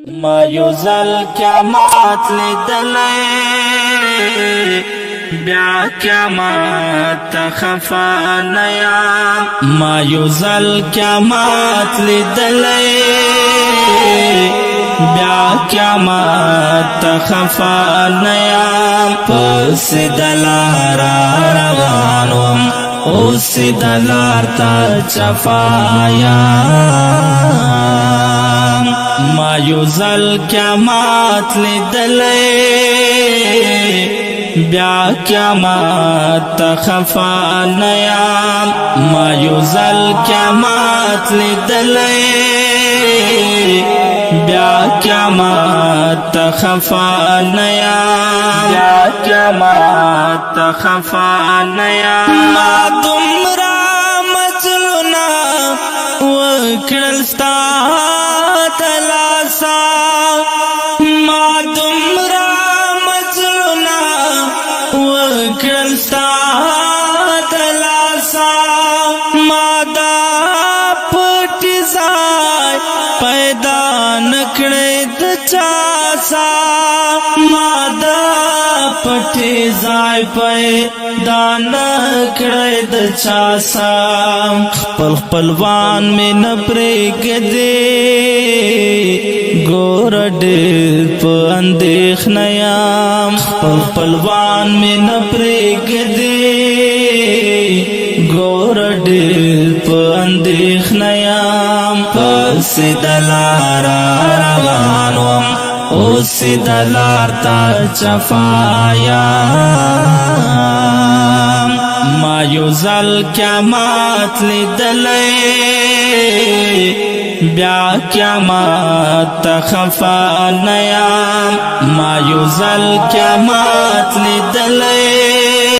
ما یوزل قیامت لیدلی بیا قیامت خفا نیم ما یوزل قیامت لیدلی بیا قیامت خفا نیم پس دلارا روانم اوس دلار تا چفایم ما یوزل قیامت لیدلی بیا قیامت خفا نیم ما یوزل قیامت لیدلی بیا قیامت خفا نیم بیا قیامت خفا نیم ما دمرا مجلونا وکړل ستا تلاسا ما دمرا مجلونا وکړل ستا تلاسا ما دا پټی ځای پیدا نکړې د چاسا ما دا پټی ځای پیدا نکړې د چاسا خپل خپلوان مې نه پرېږدي ګور ډېر په اندېښنه یم خپل خپلوان مې نه پرېږدي ګور ډېر په اندېښنه یم پسې د لاره روان وم اوس د لار ته چفا یم ما یوزل قیامت لیدلی بیا قیامت خفا نیم ما یوزل قیامت لیدلی